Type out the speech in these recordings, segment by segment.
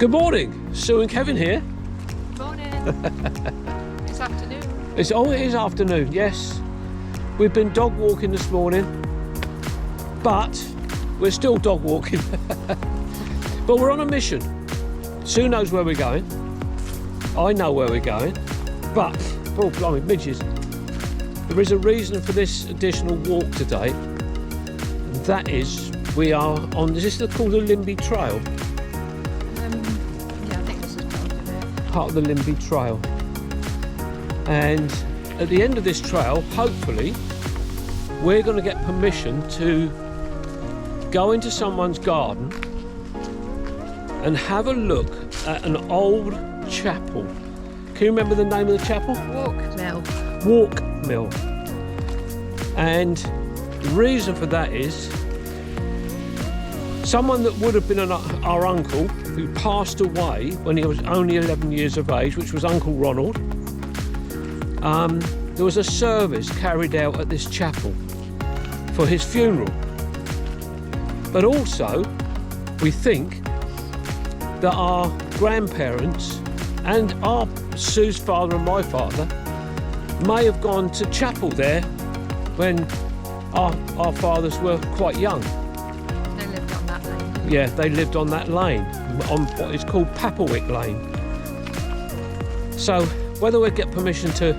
Good morning, Sue and Kevin here. Morning. It's afternoon. It is afternoon, yes. We've been dog walking this morning, but we're still dog walking. But we're on a mission. Sue knows where we're going. I know where we're going. But, oh blimey, midges, there is a reason for this additional walk today. And that is, we are on, is this called the Limby Trail? Yeah, I think this is part of it. Part of the Limby Trail. And at the end of this trail, hopefully, we're going to get permission to go into someone's garden and have a look at an old chapel. Can you remember the name of the chapel? Walk Mill. Walk Mill. And the reason for that is someone that would have been our uncle who passed away when he was only 11 years of age, which was Uncle Ronald. There was a service carried out at this chapel for his funeral. But also, we think that our grandparents and our Sue's father and my father may have gone to chapel there when our fathers were quite young. They lived on that lane. Yeah, they lived on that lane, on what is called Papplewick Lane. So whether we get permission to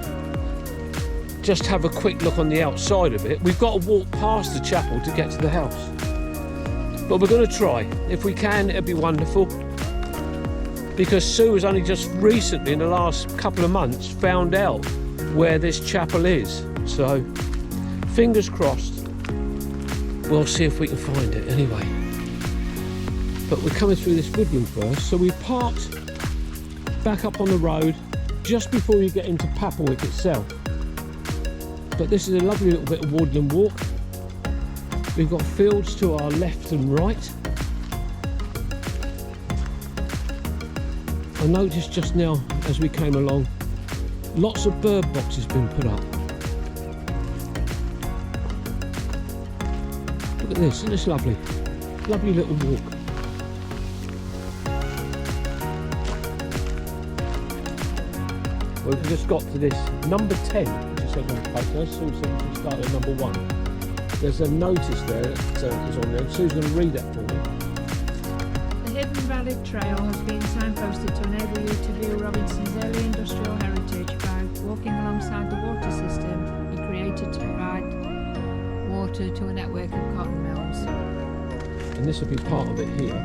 just have a quick look on the outside of it, we've got to walk past the chapel to get to the house. But we're going to try. If we can, it'd be wonderful. Because Sue has only just recently, in the last couple of months, found out where this chapel is. So, fingers crossed, we'll see if we can find it anyway. But we're coming through this woodland first. So we parked back up on the road just before you get into Papplewick itself. But this is a lovely little bit of woodland walk. We've got fields to our left and right. I noticed just now as we came along, lots of bird boxes been put up. Look at this, isn't this lovely? Lovely little walk. Well, we've just got to this number 10, which is on the poster. Sue said we start at number 1. There's a notice there that is on there. Sue's going to read that for me. The Hidden Valley Trail has been signposted to enable you to view Robinson's early industrial heritage by walking alongside the water system he created to provide water to a network of cotton mills. And this will be part of it here.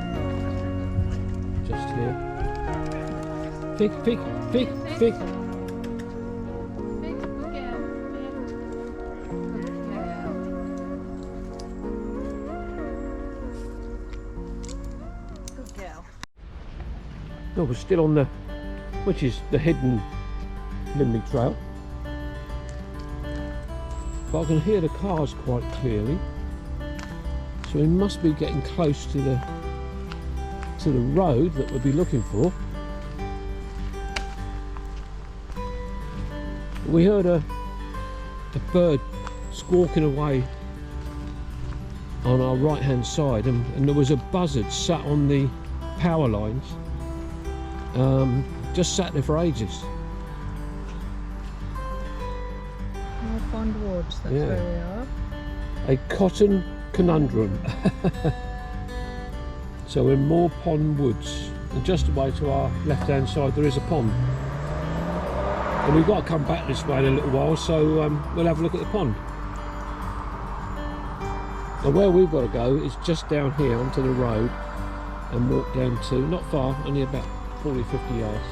Just here. Fig, fig, fig, fig. No, we're still on the, which is the hidden Limby Trail. But I can hear the cars quite clearly. So we must be getting close to the road that we'll be looking for. We heard a bird squawking away on our right hand side, and there was a buzzard sat on the power lines. Just sat there for ages. More Pond Woods, that's where we are. A cotton conundrum. So we're in Moor Pond Woods, and just away to our left hand side there is a pond. And we've got to come back this way in a little while, so we'll have a look at the pond. Now where we've got to go is just down here onto the road and walk down to, not far, only about 40-50 yards.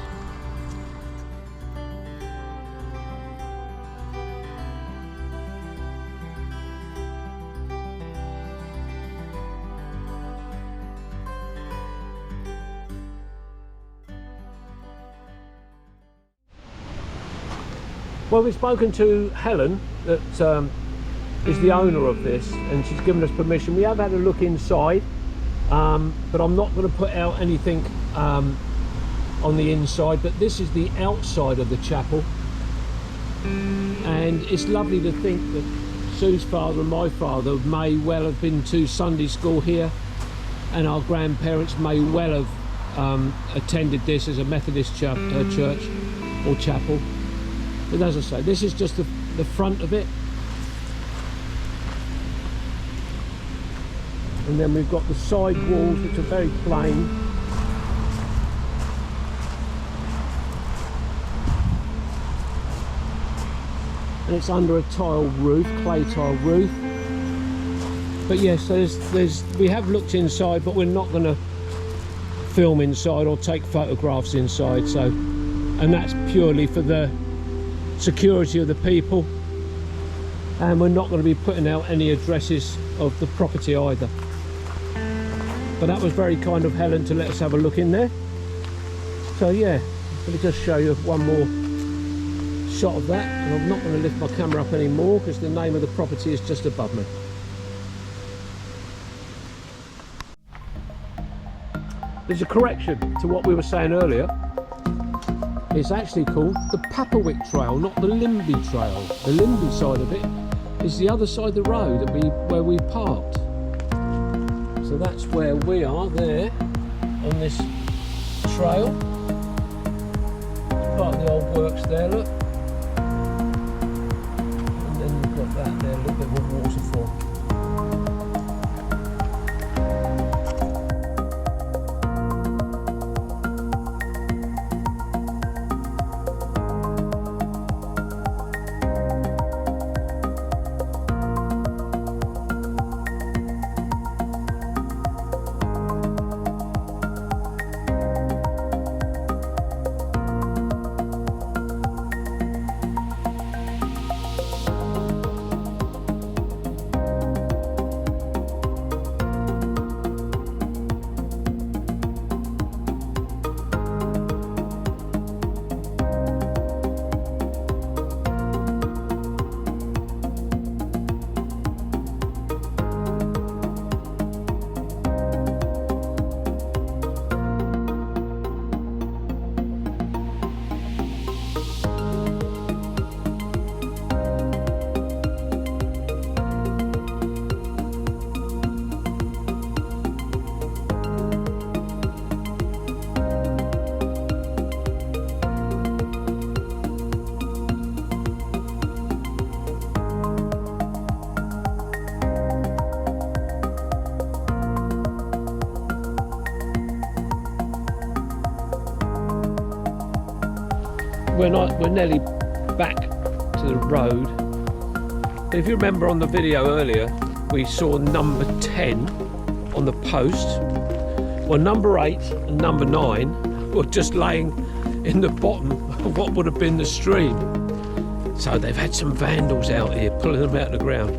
Well, we've spoken to Helen, that is the owner of this, and she's given us permission. We have had a look inside, but I'm not going to put out anything on the inside, but this is the outside of the chapel, and it's lovely to think that Sue's father and my father may well have been to Sunday school here, and our grandparents may well have attended this as a Methodist church or chapel. But as I say, this is just the front of it. And then we've got the side walls, which are very plain. And it's under a tile roof, clay tile roof. But yes, we have looked inside, but we're not going to film inside or take photographs inside. So, and that's purely for the security of the people. And we're not going to be putting out any addresses of the property either. But that was very kind of Helen to let us have a look in there. So yeah, let me just show you one more shot of that. And I'm not going to lift my camera up anymore because the name of the property is just above me. There's a correction to what we were saying earlier. It's actually called the Papplewick Trail, not the Limby Trail. The Limby side of it is the other side of the road where we parked. So that's where we are there on this trail. Part of the old works there, look. And then you've got that there, a little bit of a waterfall. We're nearly back to the road. But if you remember on the video earlier, we saw number 10 on the post. Well, number 8 and number 9 were just laying in the bottom of what would have been the stream. So they've had some vandals out here pulling them out of the ground.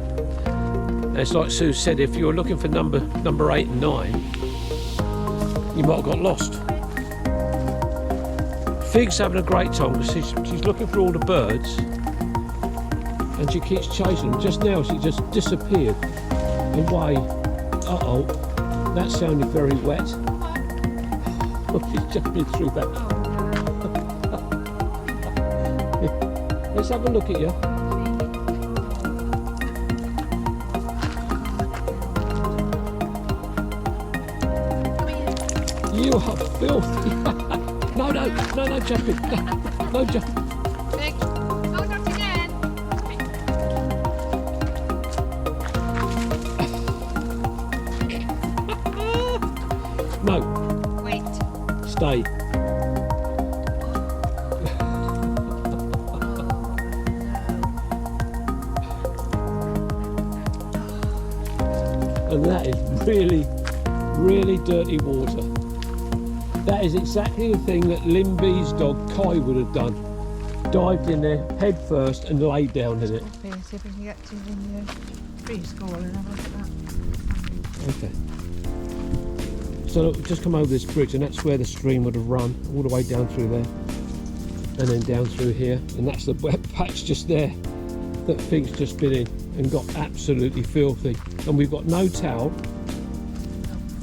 And it's like Sue said, if you were looking for number 8 and 9, you might have got lost. Fig's having a great time because she's looking for all the birds and she keeps chasing them. Just now she just disappeared away. Uh-oh, that sounded very wet. Oh, she's just been through that. Let's have a look at you. You are filthy. No, jumping. No jumping. Vic, oh, not again. No. Wait. Stay. And that is really, really dirty water. That is exactly the thing that Limby's dog Kai would have done. Dived in there head first and laid down in it. Okay, see if we can get to the preschool and have a look at that. Okay. So look, just come over this bridge and that's where the stream would have run all the way down through there. And then down through here. And that's the wet patch just there that Fig's just been in and got absolutely filthy. And we've got no towel.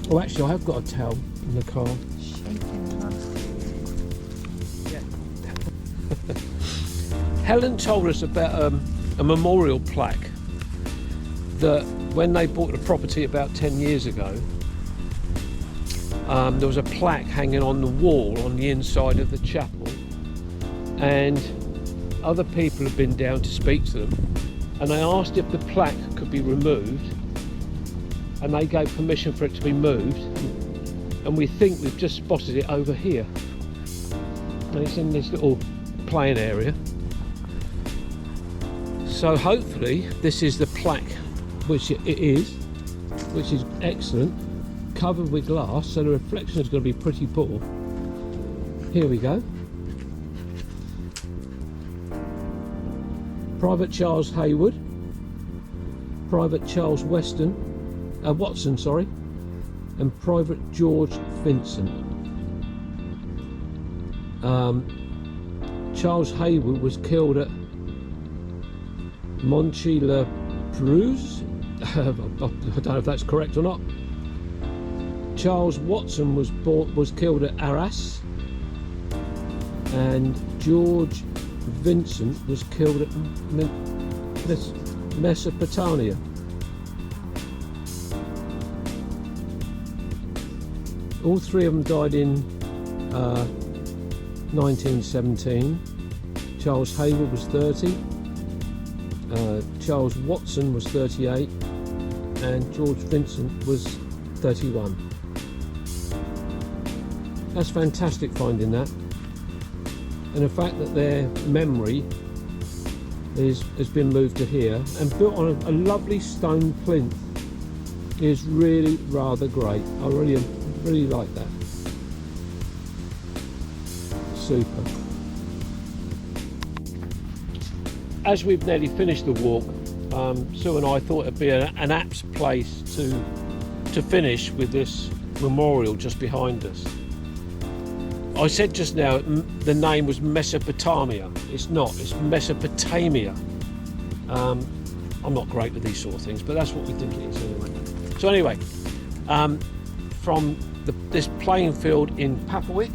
Oh, actually I have got a towel in the car. Helen told us about a memorial plaque that when they bought the property about 10 years ago, there was a plaque hanging on the wall on the inside of the chapel, and other people have been down to speak to them, and they asked if the plaque could be removed, and they gave permission for it to be moved, and we think we've just spotted it over here, and it's in this little playing area. So hopefully this is the plaque, which it is, which is excellent, covered with glass, so the reflection is going to be pretty poor. Here we go. Private Charles Haywood, Private Charles Watson, and Private George Vincent. Charles Haywood was killed at Monchy-le-Preux. I don't know if that's correct or not. Charles Watson was killed at Arras, and George Vincent was killed at Mesopotamia. All three of them died in 1917. Charles Haywood was 30, Charles Watson was 38, and George Vincent was 31. That's fantastic finding that, and the fact that their memory has been moved to here and built on a lovely stone plinth is really rather great. I really like that. Super. As we've nearly finished the walk, Sue and I thought it'd be an apt place to finish with this memorial just behind us. I said just now the name was Mesopotamia. It's not, it's Mesopotamia. I'm not great with these sort of things, but that's what we think it is anyway. So anyway, from this playing field in Papplewick,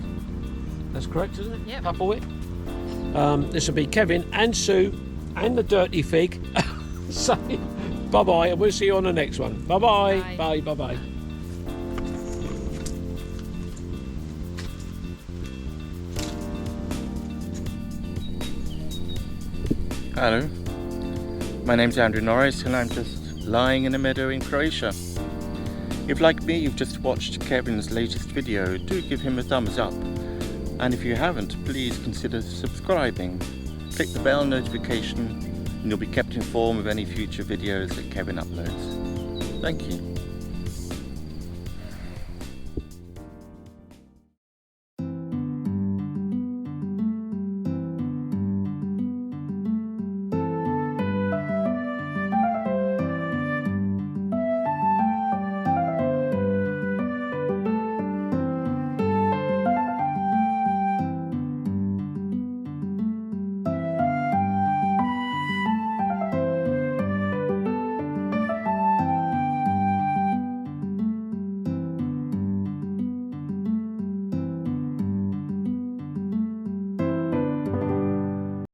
that's correct, isn't it? Yep. Papplewick. This will be Kevin and Sue and the Dirty Fig. So bye-bye, and we'll see you on the next one. Bye-bye. Bye. Bye-bye. Hello, my name's Andrew Norris and I'm just lying in a meadow in Croatia. If, like me, you've just watched Kevin's latest video, do give him a thumbs up. And if you haven't, please consider subscribing. Click the bell notification and you'll be kept informed of any future videos that Kevin uploads. Thank you.